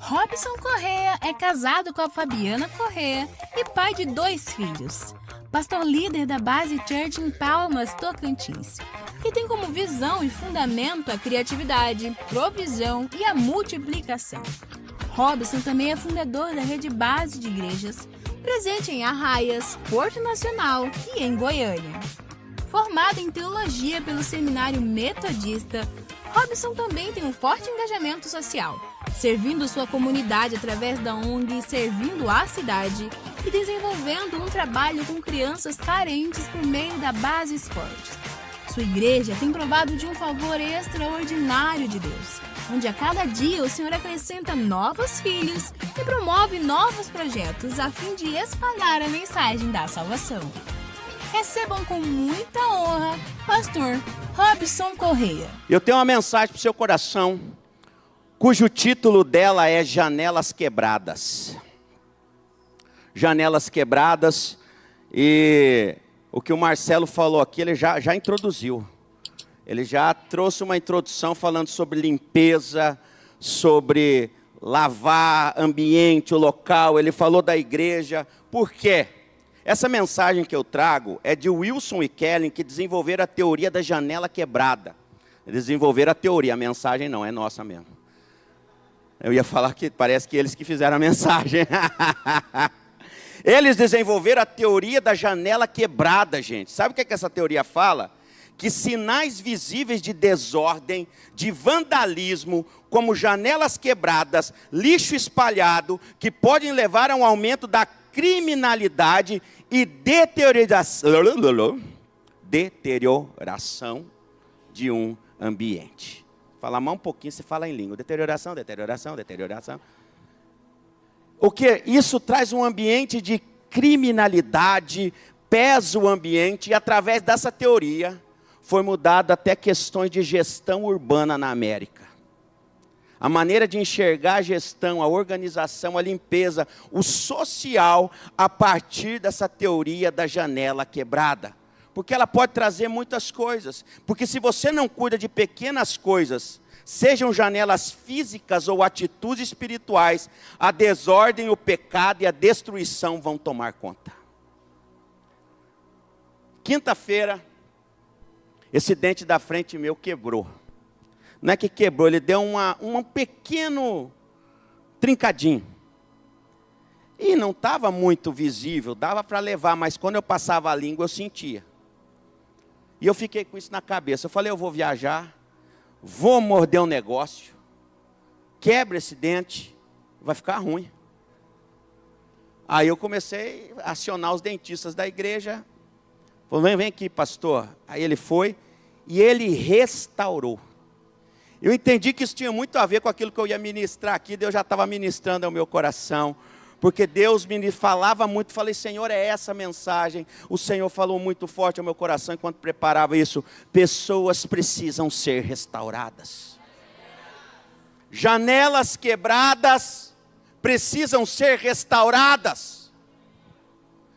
Robson Correia é casado com a Fabiana Correia e pai de 2 filhos. Pastor líder da Base Church em Palmas, Tocantins, que tem como visão e fundamento a criatividade, provisão e a multiplicação. Robson também é fundador da Rede Base de Igrejas, presente em Arraias, Porto Nacional e em Goiânia. Formado em teologia pelo Seminário Metodista, Robson também tem um forte engajamento social, servindo sua comunidade através da ONG Servindo a Cidade e desenvolvendo um trabalho com crianças carentes por meio da Base Esportes. Sua igreja tem provado de um favor extraordinário de Deus, onde a cada dia o Senhor acrescenta novos filhos e promove novos projetos a fim de espalhar a mensagem da salvação. Recebam com muita honra, Pastor Robson Correia. Eu tenho uma mensagem para o seu coração, cujo título dela é Janelas Quebradas. Janelas quebradas, e o que o Marcelo falou aqui, ele já introduziu. Ele já trouxe uma introdução falando sobre limpeza, sobre lavar ambiente, o local. Ele falou da igreja. Por quê? Essa mensagem que eu trago é de Wilson e Kellen, que desenvolveram a teoria da janela quebrada. Desenvolveram a teoria, a mensagem não, é nossa mesmo. Eu ia falar que parece que eles que fizeram a mensagem. Eles desenvolveram a teoria da janela quebrada, gente. Sabe o que essa teoria fala? Que sinais visíveis de desordem, de vandalismo, como janelas quebradas, lixo espalhado, que podem levar a um aumento da criminalidade e deterioração de um ambiente. Fala mais um pouquinho, você fala em língua. Deterioração. O que? Isso traz um ambiente de criminalidade, pesa o ambiente, e através dessa teoria foi mudado até questões de gestão urbana na América. A maneira de enxergar a gestão, a organização, a limpeza, o social, a partir dessa teoria da janela quebrada. Porque ela pode trazer muitas coisas. Porque se você não cuida de pequenas coisas, sejam janelas físicas ou atitudes espirituais, a desordem, o pecado e a destruição vão tomar conta. Quinta-feira, esse dente da frente meu quebrou. Não é que quebrou, ele deu um pequeno trincadinho. E não estava muito visível, dava para levar, mas quando eu passava a língua eu sentia. E eu fiquei com isso na cabeça. Eu falei, eu vou viajar, vou morder um negócio, quebra esse dente, vai ficar ruim. Aí eu comecei a acionar os dentistas da igreja. Falei, vem aqui, pastor. Aí ele foi e ele restaurou. Eu entendi que isso tinha muito a ver com aquilo que eu ia ministrar aqui. Deus já estava ministrando ao meu coração. Porque Deus me falava muito. Falei, Senhor, é essa mensagem. O Senhor falou muito forte ao meu coração enquanto preparava isso. Pessoas precisam ser restauradas. Janelas quebradas precisam ser restauradas.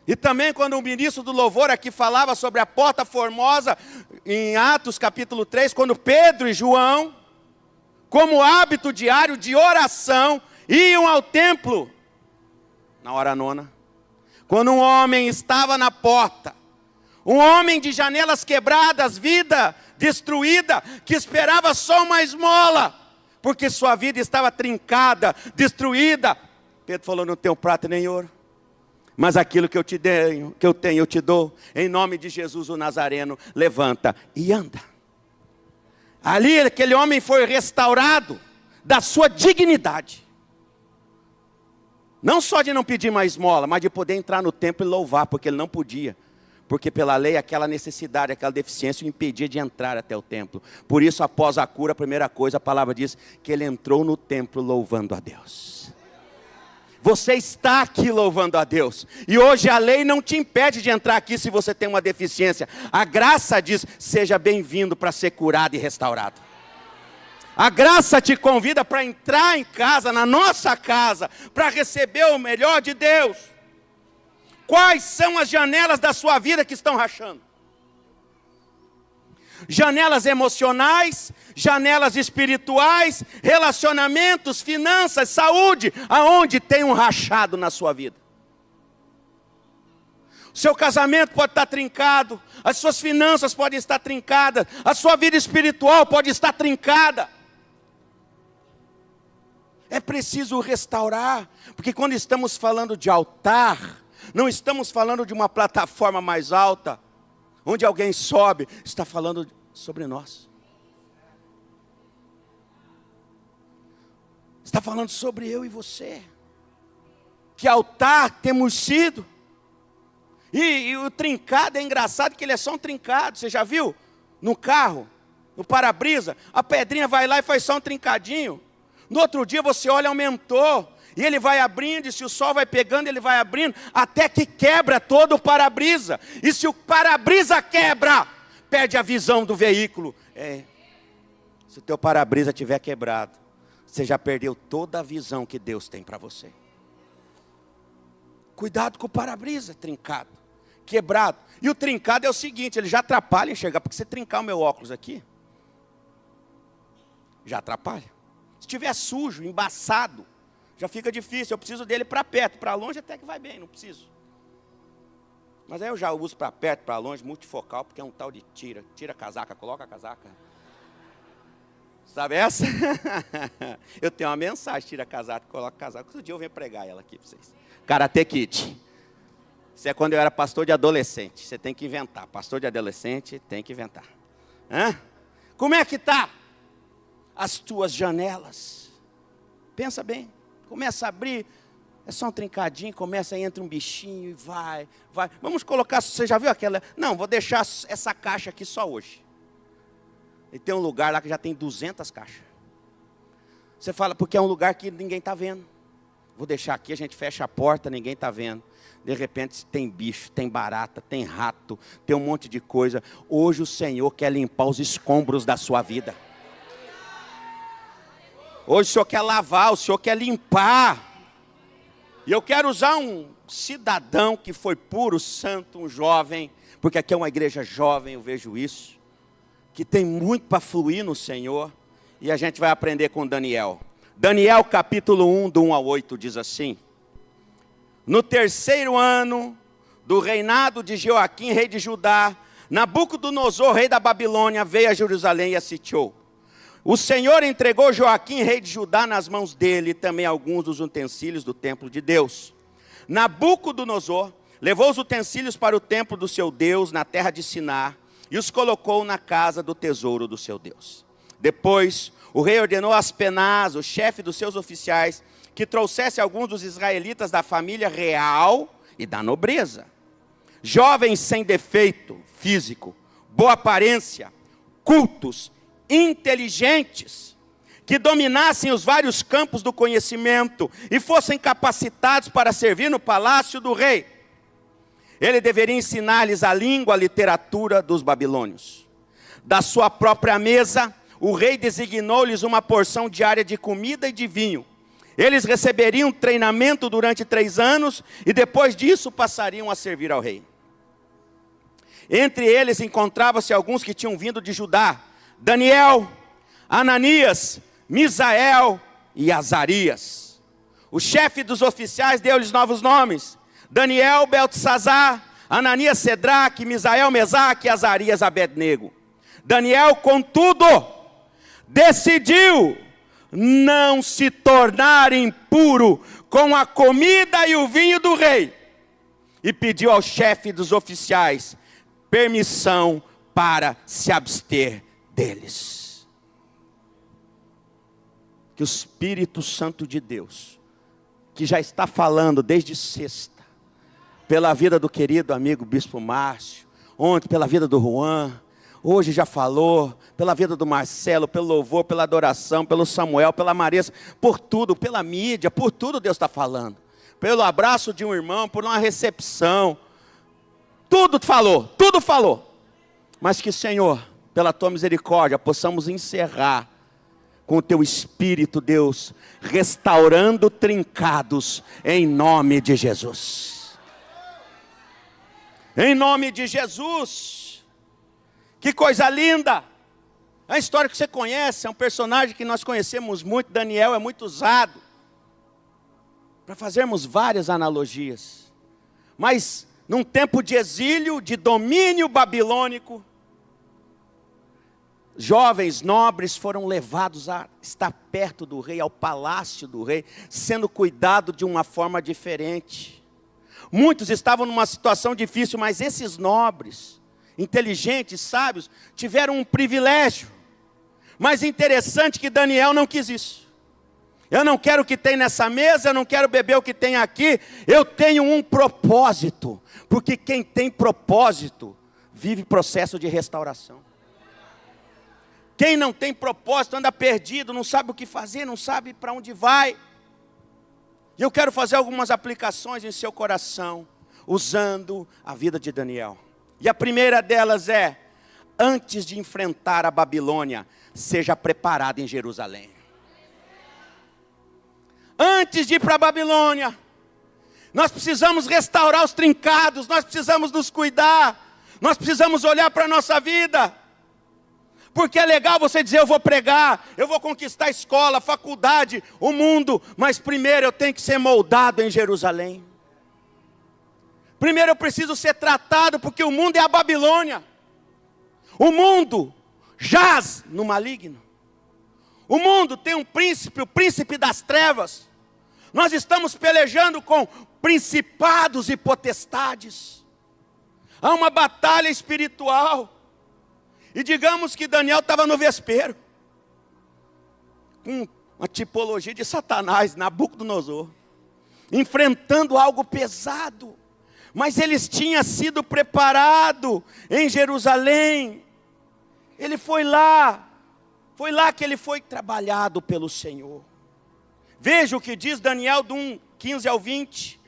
E também quando o ministro do louvor aqui falava sobre a porta formosa, em Atos capítulo 3, quando Pedro e João, como hábito diário de oração, iam ao templo, na hora nona, quando um homem estava na porta, um homem de janelas quebradas, vida destruída, que esperava só uma esmola, porque sua vida estava trincada, destruída. Pedro falou, não tenho prata nem ouro, mas aquilo que eu tenho, eu te dou, em nome de Jesus o Nazareno, levanta e anda. Ali aquele homem foi restaurado da sua dignidade. Não só de não pedir mais esmola, mas de poder entrar no templo e louvar, porque ele não podia. Porque pela lei aquela necessidade, aquela deficiência o impedia de entrar até o templo. Por isso após a cura, a primeira coisa, a palavra diz que ele entrou no templo louvando a Deus. Você está aqui louvando a Deus. E hoje a lei não te impede de entrar aqui se você tem uma deficiência. A graça diz, seja bem-vindo para ser curado e restaurado. A graça te convida para entrar em casa, na nossa casa, para receber o melhor de Deus. Quais são as janelas da sua vida que estão rachando? janelas emocionais, janelas espirituais, relacionamentos, finanças, saúde, aonde tem um rachado na sua vida. O seu casamento pode estar trincado, as suas finanças podem estar trincadas, a sua vida espiritual pode estar trincada. É preciso restaurar, porque quando estamos falando de altar, não estamos falando de uma plataforma mais alta, onde alguém sobe, está falando sobre nós. Está falando sobre eu e você. Que altar temos sido. E o trincado é engraçado que ele é só um trincado. Você já viu? No carro, no para-brisa, a pedrinha vai lá e faz só um trincadinho. No outro dia você olha, aumentou. E ele vai abrindo, e se o sol vai pegando, ele vai abrindo, até que quebra todo o para-brisa. E se o para-brisa quebra, perde a visão do veículo. Se o teu para-brisa estiver quebrado, você já perdeu toda a visão que Deus tem para você. Cuidado com o para-brisa trincado, quebrado. E o trincado é o seguinte, ele já atrapalha enxergar, porque se trincar o meu óculos aqui, já atrapalha. Se estiver sujo, embaçado, já fica difícil, eu preciso dele para perto, para longe até que vai bem, não preciso. Mas aí eu já uso para perto, para longe, multifocal, porque é um tal de tira a casaca, coloca a casaca. Sabe essa? Eu tenho uma mensagem, tira a casaca, coloca a casaca. Outro dia eu venho pregar ela aqui para vocês. Karate Kid. Isso é quando eu era pastor de adolescente, você tem que inventar. Pastor de adolescente tem que inventar. Como é que está as tuas janelas? Pensa bem. Começa a abrir, é só um trincadinho, começa, entra um bichinho e vai. Vamos colocar, você já viu aquela? Não, vou deixar essa caixa aqui só hoje. E tem um lugar lá que já tem 200 caixas. Você fala, porque é um lugar que ninguém está vendo. Vou deixar aqui, a gente fecha a porta, ninguém está vendo. De repente tem bicho, tem barata, tem rato, tem um monte de coisa. Hoje o Senhor quer limpar os escombros da sua vida. Hoje o Senhor quer lavar, o Senhor quer limpar. E eu quero usar um cidadão que foi puro, santo, um jovem, porque aqui é uma igreja jovem, eu vejo isso, que tem muito para fluir no Senhor, e a gente vai aprender com Daniel. Daniel capítulo 1, do 1 ao 8, diz assim: no 3º ano do reinado de Joaquim, rei de Judá, Nabucodonosor, rei da Babilônia, veio a Jerusalém e a sitiou. O Senhor entregou Joaquim, rei de Judá, nas mãos dele, e também alguns dos utensílios do templo de Deus. Nabucodonosor levou os utensílios para o templo do seu Deus, na terra de Sinar, e os colocou na casa do tesouro do seu Deus. Depois, o rei ordenou a Aspenaz, o chefe dos seus oficiais, que trouxesse alguns dos israelitas da família real e da nobreza. Jovens sem defeito físico, boa aparência, cultos, inteligentes, que dominassem os vários campos do conhecimento e fossem capacitados para servir no palácio do rei. Ele deveria ensinar-lhes a língua, a literatura dos babilônios. Da sua própria mesa, o rei designou-lhes uma porção diária de comida e de vinho. Eles receberiam treinamento durante 3 anos e depois disso passariam a servir ao rei. Entre eles encontrava-se alguns que tinham vindo de Judá: Daniel, Ananias, Misael e Azarias. O chefe dos oficiais deu-lhes novos nomes: Daniel, Beltesazar, Ananias, Cedraque, Misael, Mesaque e Azarias, Abednego. Daniel, contudo, decidiu não se tornar impuro com a comida e o vinho do rei, e pediu ao chefe dos oficiais permissão para se abster deles. Que o Espírito Santo de Deus, que já está falando desde sexta, pela vida do querido amigo Bispo Márcio, ontem pela vida do Juan, hoje já falou, pela vida do Marcelo, pelo louvor, pela adoração, pelo Samuel, pela Marisa, por tudo, pela mídia, por tudo Deus está falando. Pelo abraço de um irmão, por uma recepção, tudo falou. Mas que, Senhor, pela tua misericórdia, possamos encerrar com o teu Espírito, Deus, restaurando trincados, em nome de Jesus. Em nome de Jesus. Que coisa linda! É uma história que você conhece, é um personagem que nós conhecemos muito. Daniel é muito usado para fazermos várias analogias. Mas num tempo de exílio, de domínio babilônico, jovens nobres foram levados a estar perto do rei, ao palácio do rei, sendo cuidados de uma forma diferente. Muitos estavam numa situação difícil, mas esses nobres, inteligentes, sábios, tiveram um privilégio. Mas interessante que Daniel não quis isso. Eu não quero o que tem nessa mesa, eu não quero beber o que tem aqui. Eu tenho um propósito. Porque quem tem propósito, vive processo de restauração. Quem não tem propósito, anda perdido, não sabe o que fazer, não sabe para onde vai. E eu quero fazer algumas aplicações em seu coração, usando a vida de Daniel. E a primeira delas é: antes de enfrentar a Babilônia, seja preparado em Jerusalém. Antes de ir para a Babilônia, nós precisamos restaurar os trincados, nós precisamos nos cuidar, nós precisamos olhar para a nossa vida. Porque é legal você dizer: eu vou pregar, eu vou conquistar a escola, a faculdade, o mundo, mas primeiro eu tenho que ser moldado em Jerusalém. Primeiro eu preciso ser tratado, porque o mundo é a Babilônia. O mundo jaz no maligno. O mundo tem um príncipe, o príncipe das trevas. Nós estamos pelejando com principados e potestades. Há uma batalha espiritual. E digamos que Daniel estava no vespeiro, com uma tipologia de Satanás, Nabucodonosor, enfrentando algo pesado. Mas eles tinham sido preparados em Jerusalém. Ele foi lá que ele foi trabalhado pelo Senhor. Veja o que diz Daniel do 1:15 ao 20.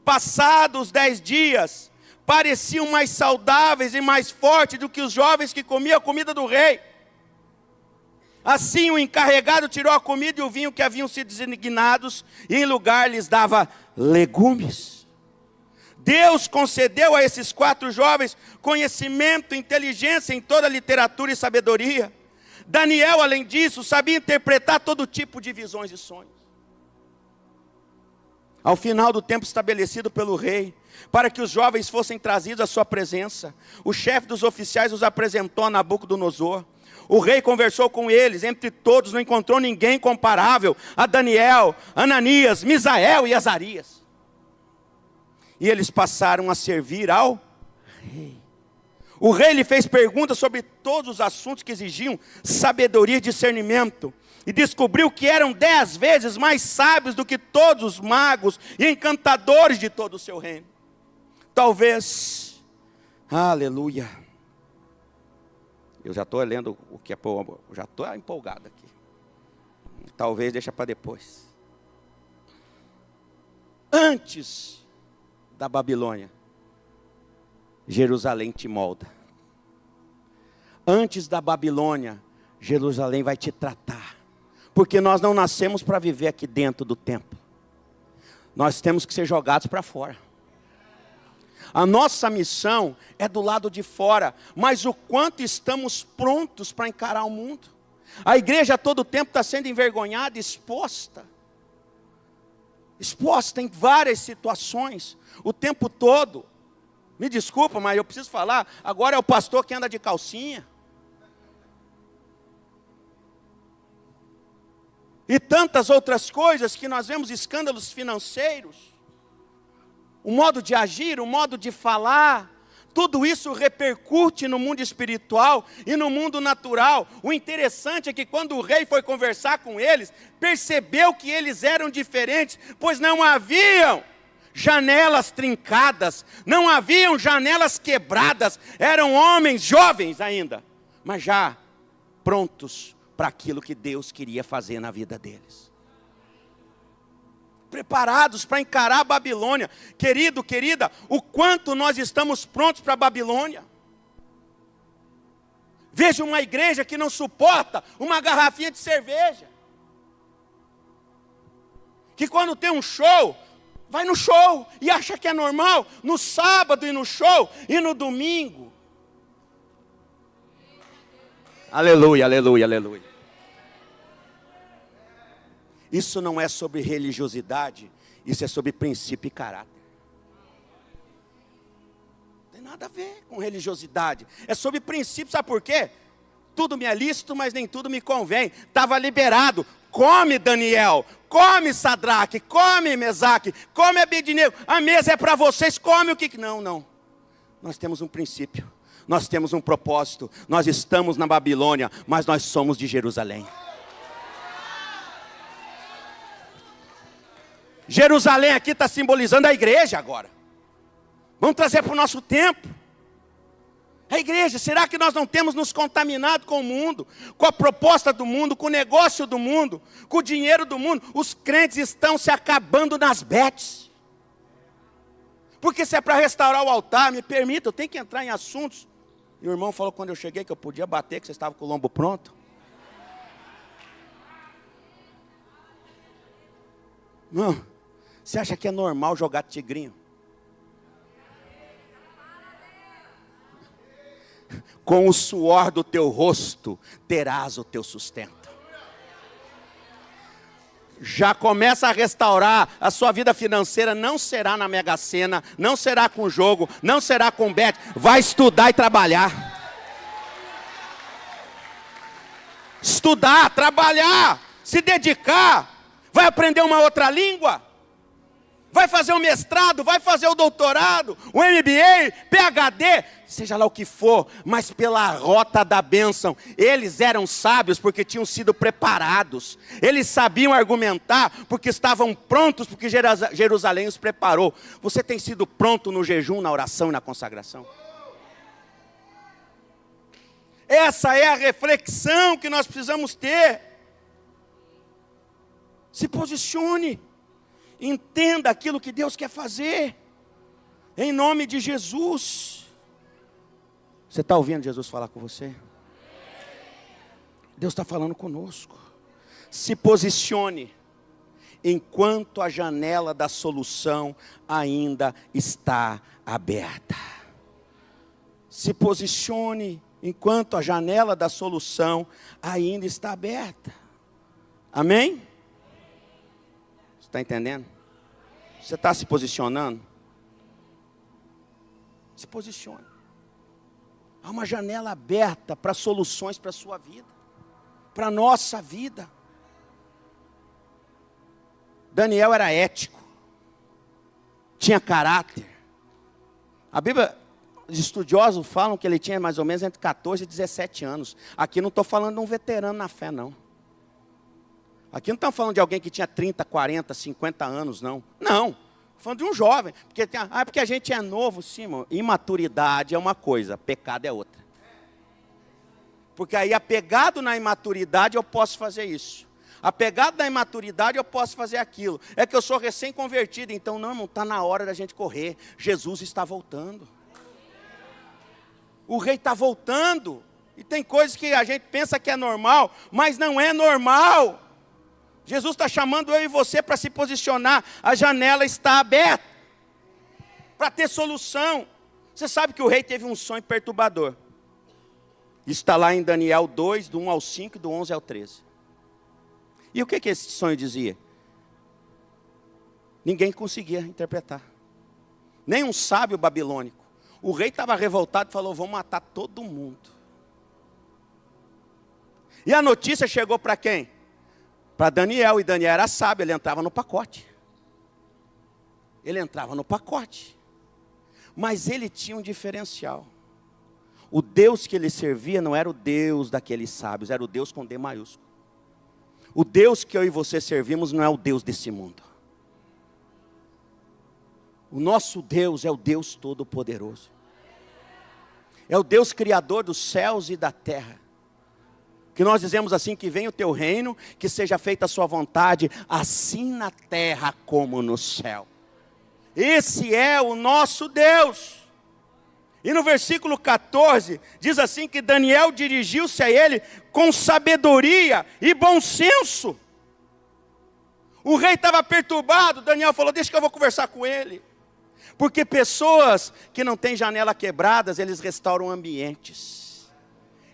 Passados 10 dias, pareciam mais saudáveis e mais fortes do que os jovens que comiam a comida do rei. Assim o encarregado tirou a comida e o vinho que haviam sido designados, e em lugar lhes dava legumes. Deus concedeu a esses 4 jovens conhecimento, inteligência em toda a literatura e sabedoria. Daniel, além disso, sabia interpretar todo tipo de visões e sonhos. Ao final do tempo estabelecido pelo rei, para que os jovens fossem trazidos à sua presença, o chefe dos oficiais os apresentou a Nabucodonosor. O rei conversou com eles, entre todos não encontrou ninguém comparável a Daniel, Ananias, Misael e Azarias. E eles passaram a servir ao rei. O rei lhe fez perguntas sobre todos os assuntos que exigiam sabedoria e discernimento. E descobriu que eram 10 vezes mais sábios do que todos os magos e encantadores de todo o seu reino. Talvez, aleluia. Eu já estou lendo o que é, já estou empolgado aqui. Talvez deixa para depois. Antes da Babilônia, Jerusalém te molda. Antes da Babilônia, Jerusalém vai te tratar. Porque nós não nascemos para viver aqui dentro do templo. Nós temos que ser jogados para fora. A nossa missão é do lado de fora. Mas o quanto estamos prontos para encarar o mundo? A igreja a todo tempo está sendo envergonhada, exposta. Exposta em várias situações. O tempo todo. Me desculpa, mas eu preciso falar. Agora é o pastor que anda de calcinha. E tantas outras coisas que nós vemos, escândalos financeiros. O modo de agir, o modo de falar. Tudo isso repercute no mundo espiritual e no mundo natural. O interessante é que quando o rei foi conversar com eles, percebeu que eles eram diferentes, pois não haviam janelas trincadas, não haviam janelas quebradas, eram homens jovens ainda, mas já prontos para aquilo que Deus queria fazer na vida deles. Preparados para encarar a Babilônia. Querido, querida, o quanto nós estamos prontos para a Babilônia. Veja uma igreja que não suporta uma garrafinha de cerveja. Que quando tem um show, vai no show e acha que é normal. No sábado e no show e no domingo. Aleluia, aleluia, aleluia. Isso não é sobre religiosidade, isso é sobre princípio e caráter. Não tem nada a ver com religiosidade. É sobre princípio, sabe por quê? Tudo me é lícito, mas nem tudo me convém. Estava liberado. Come, Daniel. Come, Sadraque. Come, Mesaque. Come, Abednego. A mesa é para vocês. Come o que... Não. Nós temos um princípio. Nós temos um propósito. Nós estamos na Babilônia, mas nós somos de Jerusalém. Jerusalém aqui está simbolizando a igreja agora. Vamos trazer para o nosso tempo. A igreja, será que nós não temos nos contaminado com o mundo, com a proposta do mundo, com o negócio do mundo, com o dinheiro do mundo? Os crentes estão se acabando nas bets. Porque se é para restaurar o altar, me permita, eu tenho que entrar em assuntos. E o irmão falou quando eu cheguei que eu podia bater, que você estava com o lombo pronto. Não, você acha que é normal jogar tigrinho? Com o suor do teu rosto terás o teu sustento. Já começa a restaurar a sua vida financeira. Não será na Mega Sena, não será com jogo, não será com bet. Vai estudar e trabalhar. Estudar, trabalhar, se dedicar. Vai aprender uma outra língua. Vai fazer um mestrado, vai fazer o doutorado, o MBA, PhD, seja lá o que for, mas pela rota da bênção. Eles eram sábios porque tinham sido preparados. Eles sabiam argumentar porque estavam prontos, porque Jerusalém os preparou. Você tem sido pronto no jejum, na oração e na consagração? Essa é a reflexão que nós precisamos ter. Se posicione. Entenda aquilo que Deus quer fazer. Em nome de Jesus. Você está ouvindo Jesus falar com você? Deus está falando conosco. Se posicione. Enquanto a janela da solução ainda está aberta. Se posicione. Enquanto a janela da solução ainda está aberta. Amém? Está entendendo? Você está se posicionando? Se posicione. Há uma janela aberta para soluções para a sua vida, para a nossa vida. Daniel era ético, tinha caráter. A Bíblia, os estudiosos falam que ele tinha mais ou menos entre 14 e 17 anos. Aqui não estou falando de um veterano na fé, não. Aqui não estamos falando de alguém que tinha 30, 40, 50 anos, não. Não, estou falando de um jovem. Porque a gente é novo, sim, irmão. Imaturidade é uma coisa, pecado é outra. Porque aí, apegado na imaturidade, eu posso fazer isso. Apegado na imaturidade, eu posso fazer aquilo. É que eu sou recém-convertido, então não, irmão, está na hora da gente correr. Jesus está voltando. O rei está voltando. E tem coisas que a gente pensa que é normal, mas não é normal. Jesus está chamando eu e você para se posicionar. A janela está aberta para ter solução. Você sabe que o rei teve um sonho perturbador. Isso está lá em Daniel 2, do 1 ao 5 e do 11 ao 13. E o que esse sonho dizia? Ninguém conseguia interpretar. Nem um sábio babilônico. O rei estava revoltado e falou, vou matar todo mundo. E a notícia chegou para quem? Para Daniel, e Daniel era sábio, ele entrava no pacote. Ele entrava no pacote. Mas ele tinha um diferencial. O Deus que ele servia não era o Deus daqueles sábios, era o Deus com D maiúsculo. O Deus que eu e você servimos não é o Deus desse mundo. O nosso Deus é o Deus Todo-Poderoso. É o Deus Criador dos céus e da terra. Que nós dizemos assim, que venha o teu reino, que seja feita a sua vontade, assim na terra como no céu. Esse é o nosso Deus. E no versículo 14, diz assim que Daniel dirigiu-se a ele com sabedoria e bom senso. O rei estava perturbado, Daniel falou, deixa que eu vou conversar com ele. Porque pessoas que não têm janela quebradas, eles restauram ambientes.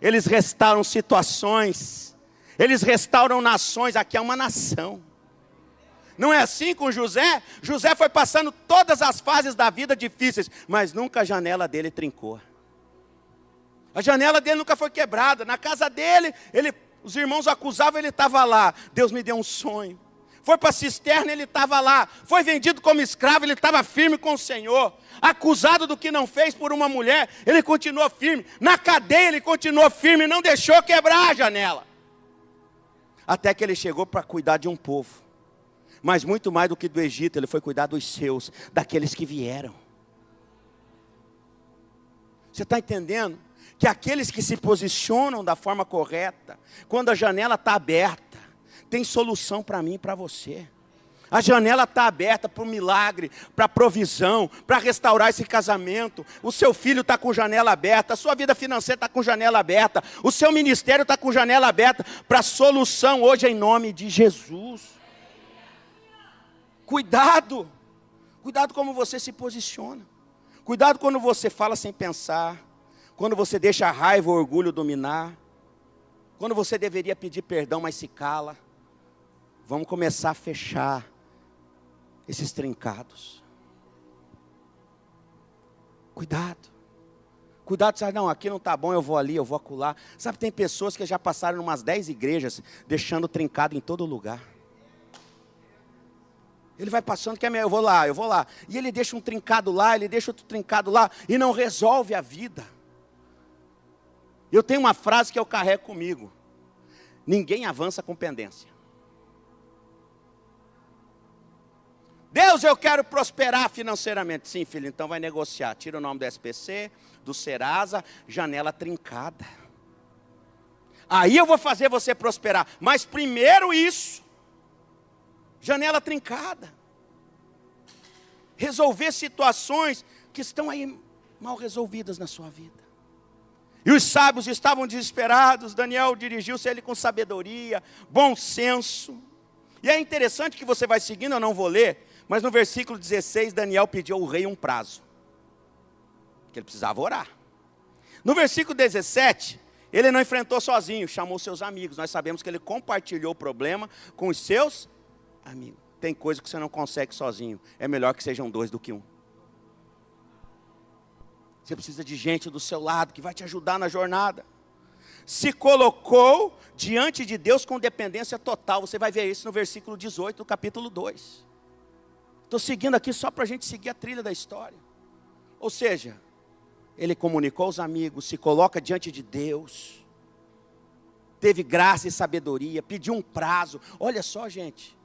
eles restauram situações, eles restauram nações. Aqui é uma nação. Não é assim com José? José foi passando todas as fases da vida difíceis, mas nunca a janela dele trincou. A janela dele nunca foi quebrada. Na casa dele, os irmãos acusavam, ele estava lá. Deus me deu um sonho. Foi para a cisterna, ele estava lá. Foi vendido como escravo, ele estava firme com o Senhor. Acusado do que não fez por uma mulher, ele continuou firme. Na cadeia, ele continuou firme, não deixou quebrar a janela. Até que ele chegou para cuidar de um povo. Mas muito mais do que do Egito, ele foi cuidar dos seus, daqueles que vieram. Você está entendendo? Que aqueles que se posicionam da forma correta, quando a janela está aberta, tem solução para mim e para você. A janela está aberta para o milagre, para a provisão, para restaurar esse casamento. O seu filho está com janela aberta, a sua vida financeira está com janela aberta, o seu ministério está com janela aberta para solução hoje em nome de Jesus. Cuidado, cuidado como você se posiciona. Cuidado quando você fala sem pensar, quando você deixa a raiva ou o orgulho dominar, quando você deveria pedir perdão, mas se cala. Vamos começar a fechar esses trincados. Cuidado. Cuidado, sabe, não, aqui não está bom, eu vou ali, eu vou acolá. Sabe, tem pessoas que já passaram em umas 10 igrejas, deixando trincado em todo lugar. Ele vai passando, eu vou lá. E ele deixa um trincado lá, ele deixa outro trincado lá, e não resolve a vida. Eu tenho uma frase que eu carrego comigo. Ninguém avança com pendência. Deus, eu quero prosperar financeiramente. Sim, filho, então vai negociar. Tira o nome do SPC, do Serasa, janela trincada. Aí eu vou fazer você prosperar. Mas primeiro isso. Janela trincada. Resolver situações que estão aí mal resolvidas na sua vida. E os sábios estavam desesperados. Daniel dirigiu-se a ele com sabedoria, bom senso. E é interessante que você vai seguindo, eu não vou ler. Mas no versículo 16, Daniel pediu ao rei um prazo. Que ele precisava orar. No versículo 17, ele não enfrentou sozinho, chamou seus amigos. Nós sabemos que ele compartilhou o problema com os seus amigos. Tem coisa que você não consegue sozinho. É melhor que sejam dois do que um. Você precisa de gente do seu lado que vai te ajudar na jornada. Se colocou diante de Deus com dependência total. Você vai ver isso no versículo 18 do capítulo 2. Estou seguindo aqui só para a gente seguir a trilha da história. Ou seja, ele comunicou aos amigos, se coloca diante de Deus. Teve graça e sabedoria, pediu um prazo. Olha só, gente.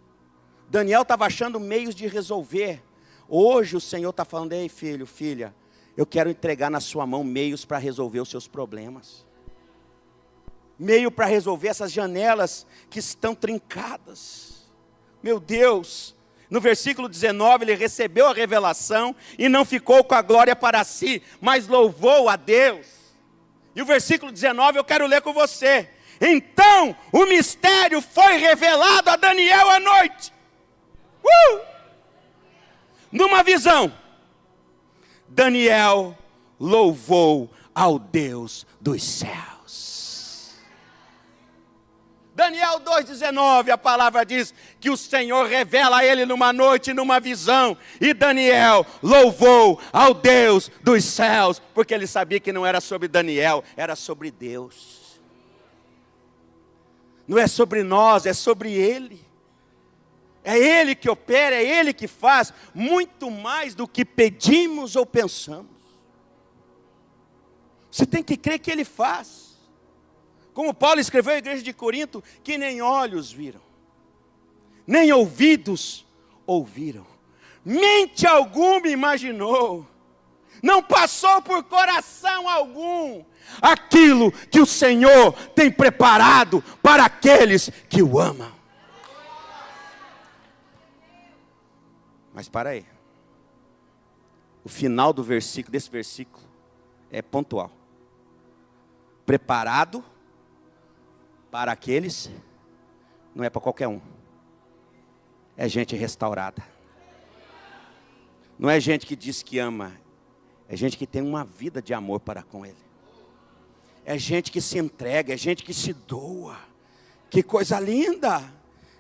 Daniel estava achando meios de resolver. Hoje o Senhor está falando, ei filho, filha, eu quero entregar na sua mão meios para resolver os seus problemas. Meio para resolver essas janelas que estão trincadas. Meu Deus. No versículo 19, ele recebeu a revelação e não ficou com a glória para si, mas louvou a Deus. E o versículo 19 eu quero ler com você. Então, o mistério foi revelado a Daniel à noite. Numa visão, Daniel louvou ao Deus dos céus. Daniel 2,19, a palavra diz que o Senhor revela a ele numa noite, numa visão. E Daniel louvou ao Deus dos céus, porque ele sabia que não era sobre Daniel, era sobre Deus. Não é sobre nós, é sobre Ele. É Ele que opera, é Ele que faz, muito mais do que pedimos ou pensamos. Você tem que crer que Ele faz. Como Paulo escreveu à igreja de Corinto, que nem olhos viram, nem ouvidos ouviram, mente alguma imaginou, não passou por coração algum, aquilo que o Senhor tem preparado para aqueles que o amam. Mas para aí, o final do versículo, desse versículo, é pontual. Preparado para aqueles, não é para qualquer um. É gente restaurada. Não é gente que diz que ama. É gente que tem uma vida de amor para com Ele. É gente que se entrega, é gente que se doa. Que coisa linda!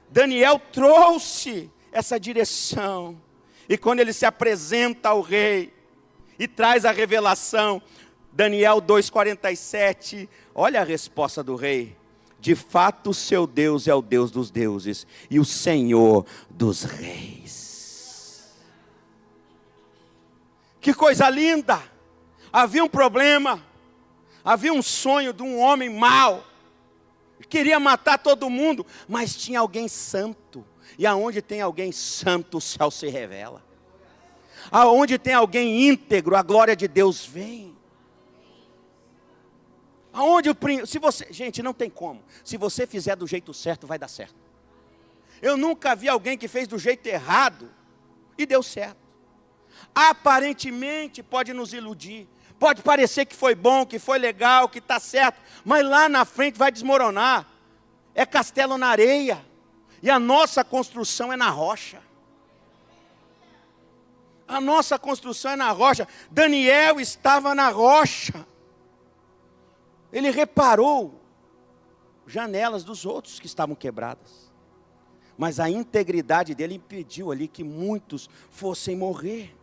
Daniel trouxe essa direção. E quando ele se apresenta ao rei e traz a revelação, Daniel 2,47, olha a resposta do rei. De fato o seu Deus é o Deus dos deuses e o Senhor dos reis. Que coisa linda! Havia um problema, havia um sonho de um homem mau, queria matar todo mundo, mas tinha alguém santo. E aonde tem alguém santo, o céu se revela. Aonde tem alguém íntegro, a glória de Deus vem. Se você, gente, não tem como. Se você fizer do jeito certo, vai dar certo. Eu nunca vi alguém que fez do jeito errado e deu certo. Aparentemente pode nos iludir. Pode parecer que foi bom, que foi legal, que está certo. Mas lá na frente vai desmoronar. É castelo na areia. E a nossa construção é na rocha. A nossa construção é na rocha. Daniel estava na rocha. Ele reparou janelas dos outros que estavam quebradas. Mas a integridade dele impediu ali que muitos fossem morrer.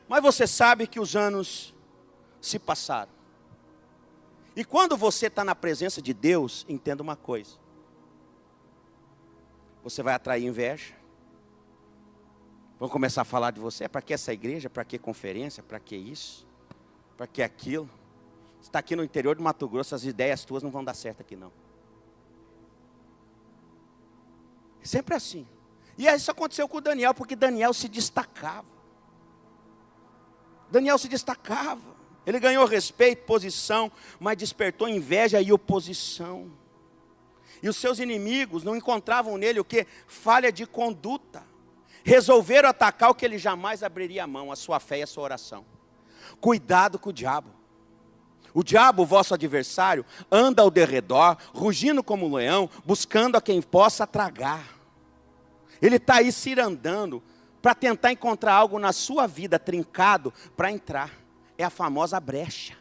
Mas você sabe que os anos se passaram. E quando você está na presença de Deus, entenda uma coisa. Você vai atrair inveja. Vão começar a falar de você. Para que essa igreja? Para que conferência? Para que isso? Para que aquilo? Você está aqui no interior do Mato Grosso, as ideias tuas não vão dar certo aqui não. Sempre assim. E isso aconteceu com o Daniel, porque Daniel se destacava. Daniel se destacava. Ele ganhou respeito, posição, mas despertou inveja e oposição. E os seus inimigos não encontravam nele o que? Falha de conduta. Resolveram atacar o que ele jamais abriria a mão, a sua fé e a sua oração. Cuidado com o diabo. O diabo, vosso adversário, anda ao derredor, rugindo como um leão, buscando a quem possa tragar. Ele está aí cirandando para tentar encontrar algo na sua vida trincado para entrar. É a famosa brecha.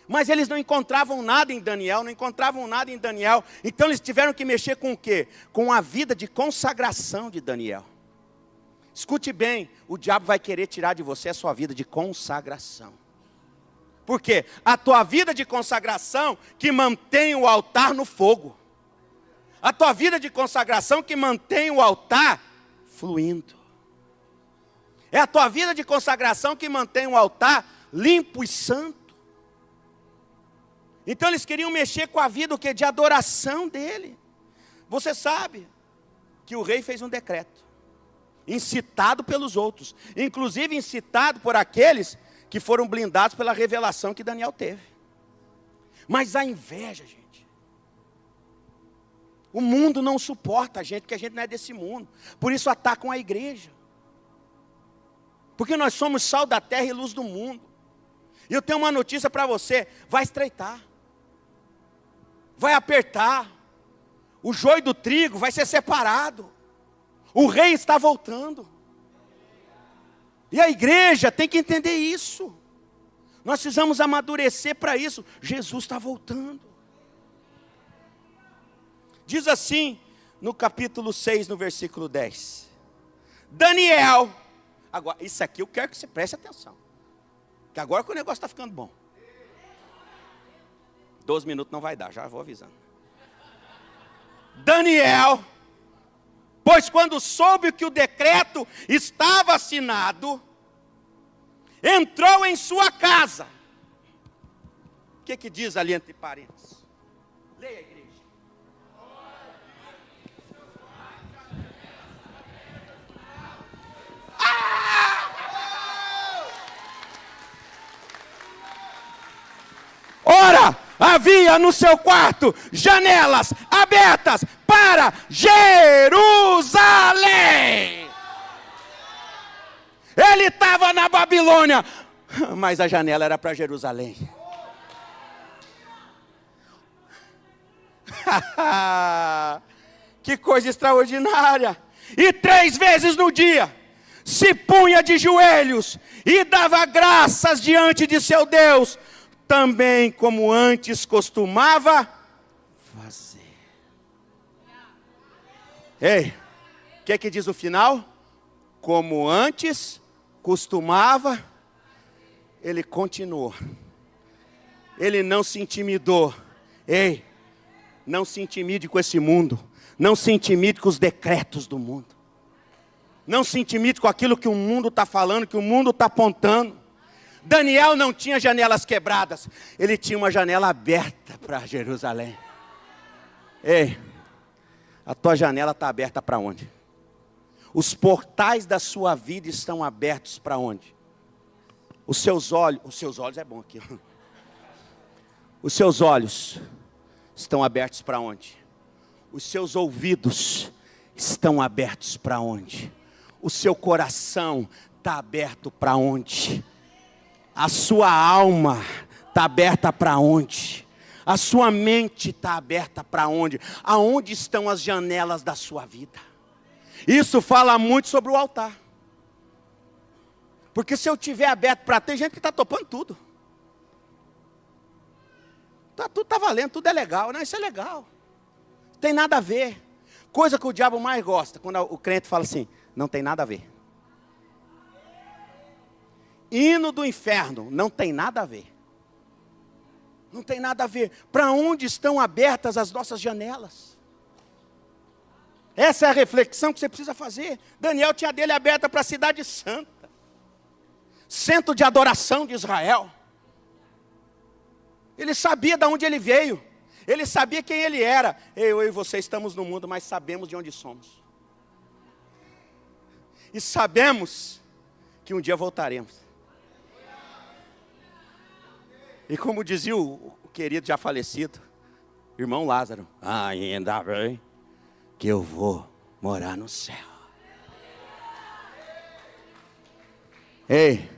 Mas eles não encontravam nada em Daniel, Então eles tiveram que mexer com o quê? Com a vida de consagração de Daniel. Escute bem, o diabo vai querer tirar de você a sua vida de consagração. Por quê? A tua vida de consagração que mantém o altar no fogo. A tua vida de consagração que mantém o altar fluindo. É a tua vida de consagração que mantém o altar limpo e santo. Então eles queriam mexer com a vida o quê? De adoração dele. Você sabe que o rei fez um decreto, incitado pelos outros, inclusive incitado por aqueles que foram blindados pela revelação que Daniel teve. Mas a inveja, gente. O mundo não suporta a gente, porque a gente não é desse mundo. Por isso atacam a igreja. Porque nós somos sal da terra e luz do mundo. E eu tenho uma notícia para você, vai estreitar. Vai apertar. O joio do trigo vai ser separado. O rei está voltando. E a igreja tem que entender isso. Nós precisamos amadurecer para isso. Jesus está voltando. Diz assim, no capítulo 6, no versículo 10. Daniel. Agora, isso aqui eu quero que você preste atenção. Que agora que o negócio está ficando bom. 12 minutos não vai dar, já vou avisando. Daniel. Pois quando soube que o decreto estava assinado, entrou em sua casa. O que diz ali entre parênteses? Leia, igreja. Ora, havia no seu quarto janelas abertas para Jerusalém. Ele estava na Babilônia, mas a janela era para Jerusalém. Que coisa extraordinária. E 3 vezes no dia se punha de joelhos e dava graças diante de seu Deus também como antes costumava fazer. Ei, o que diz o final? Como antes costumava, ele continuou. Ele não se intimidou. Ei, não se intimide com esse mundo. Não se intimide com os decretos do mundo. Não se intimide com aquilo que o mundo está falando, que o mundo está apontando. Daniel não tinha janelas quebradas. Ele tinha uma janela aberta para Jerusalém. Ei, a tua janela está aberta para onde? Os portais da sua vida estão abertos para onde? Os seus olhos é bom aqui. Os seus olhos estão abertos para onde? Os seus ouvidos estão abertos para onde? O seu coração está aberto para onde? A sua alma está aberta para onde? A sua mente está aberta para onde? Aonde estão as janelas da sua vida? Isso fala muito sobre o altar. Porque se eu tiver aberto para... Tem gente que está topando tudo. Tudo está valendo, tudo é legal. Não, isso é legal. Não tem nada a ver. Coisa que o diabo mais gosta, quando o crente fala assim, não tem nada a ver. Hino do inferno, não tem nada a ver. Não tem nada a ver. Para onde estão abertas as nossas janelas? Essa é a reflexão que você precisa fazer. Daniel tinha a dele aberta para a cidade santa. Centro de adoração de Israel. Ele sabia de onde ele veio. Ele sabia quem ele era. Eu e você estamos no mundo, mas sabemos de onde somos. E sabemos que um dia voltaremos. E como dizia o querido já falecido, irmão Lázaro, ainda bem que eu vou morar no céu. Ei,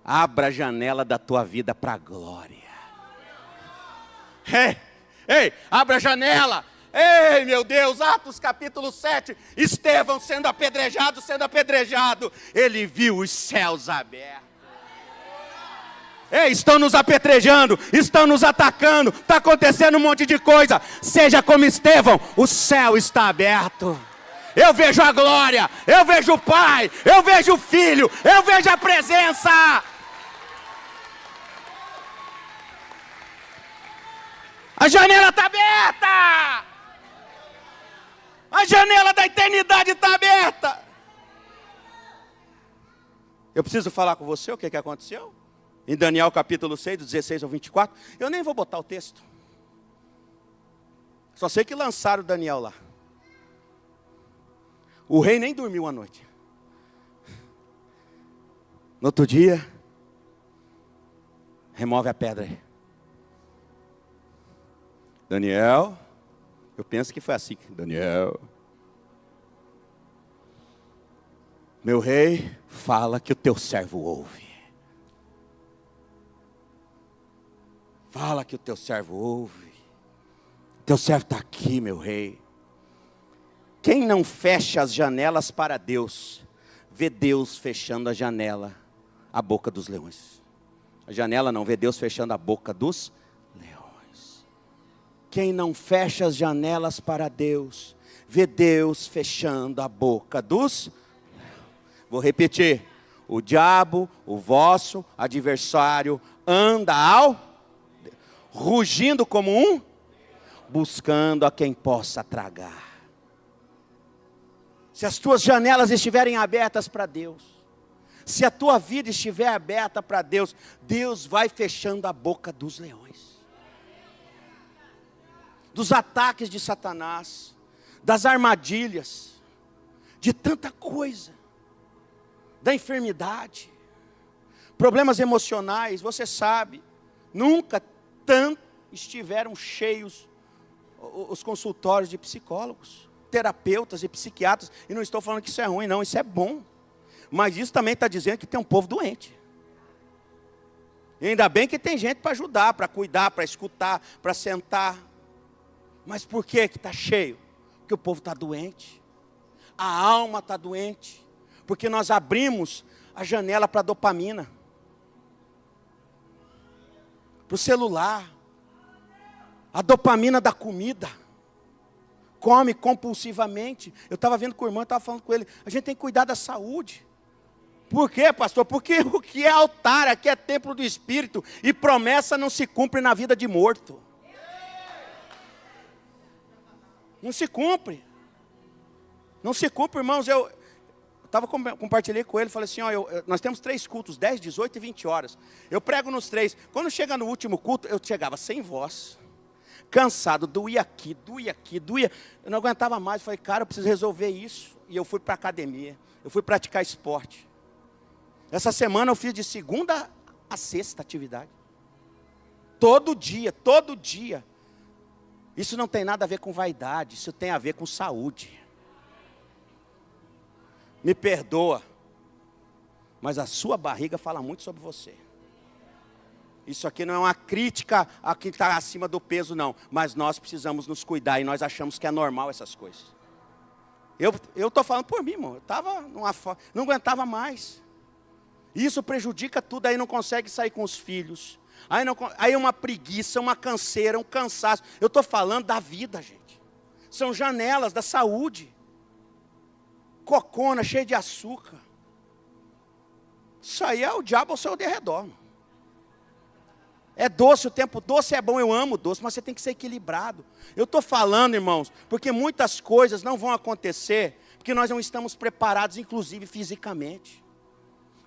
abra a janela da tua vida para a glória. Ei, abra a janela. Ei, meu Deus, Atos capítulo 7, Estevão sendo apedrejado. Ele viu os céus abertos. Ei, estão nos apedrejando, estão nos atacando, está acontecendo um monte de coisa. Seja como Estevão, o céu está aberto. Eu vejo a glória, eu vejo o Pai, eu vejo o Filho, eu vejo a presença. A janela está aberta. A janela da eternidade está aberta. Eu preciso falar com você o que aconteceu? Em Daniel capítulo 6, do 16 ao 24. Eu nem vou botar o texto. Só sei que lançaram Daniel lá. O rei nem dormiu a noite. No outro dia, remove a pedra aí. Daniel, eu penso que foi assim. Daniel, meu rei, fala que o teu servo ouve. Fala que o teu servo ouve. Teu servo está aqui, meu rei. Quem não fecha as janelas para Deus, vê Deus fechando a janela, a boca dos leões. A janela não, vê Deus fechando a boca dos leões. Quem não fecha as janelas para Deus, vê Deus fechando a boca dos leões. Vou repetir. O diabo, o vosso adversário, anda rugindo como um, buscando a quem possa tragar. Se as tuas janelas estiverem abertas para Deus, se a tua vida estiver aberta para Deus, Deus vai fechando a boca dos leões. Dos ataques de Satanás, das armadilhas, de tanta coisa, da enfermidade, problemas emocionais, você sabe, nunca tanto estiveram cheios os consultórios de psicólogos, terapeutas e psiquiatras. E não estou falando que isso é ruim, não, isso é bom. Mas isso também está dizendo que tem um povo doente. E ainda bem que tem gente para ajudar, para cuidar, para escutar, para sentar. Mas por que está cheio? Porque o povo está doente. A alma está doente. Porque nós abrimos a janela para a dopamina. para o celular, a dopamina da comida. Come compulsivamente. Eu estava vendo com o irmão, estava falando com ele, a gente tem que cuidar da saúde. Por quê, pastor? Porque o que é altar, aqui é templo do Espírito, e promessa não se cumpre na vida de morto. Não se cumpre. Não se cumpre, irmãos. Eu compartilhei com ele, falei assim, nós temos 3 cultos, 10, 18 e 20 horas. Eu prego nos 3. Quando chega no último culto, eu chegava sem voz, cansado, doía aqui, doía. Eu não aguentava mais, falei, cara, eu preciso resolver isso. E eu fui para a academia, eu fui praticar esporte. Essa semana eu fiz de segunda a sexta atividade. Todo dia. Isso não tem nada a ver com vaidade, isso tem a ver com saúde. Me perdoa, mas a sua barriga fala muito sobre você. Isso aqui não é uma crítica a quem está acima do peso, não. Mas nós precisamos nos cuidar e nós achamos que é normal essas coisas. Eu estou falando por mim, irmão. Eu estava não aguentava mais. Isso prejudica tudo, aí não consegue sair com os filhos. Aí uma preguiça, uma canseira, um cansaço. Eu estou falando da vida, gente. São janelas da saúde. Cocona, cheia de açúcar. Isso aí é o diabo ao seu derredor. É doce, o tempo doce é bom, eu amo doce, mas você tem que ser equilibrado. Eu estou falando, irmãos, porque muitas coisas não vão acontecer, porque nós não estamos preparados, inclusive fisicamente,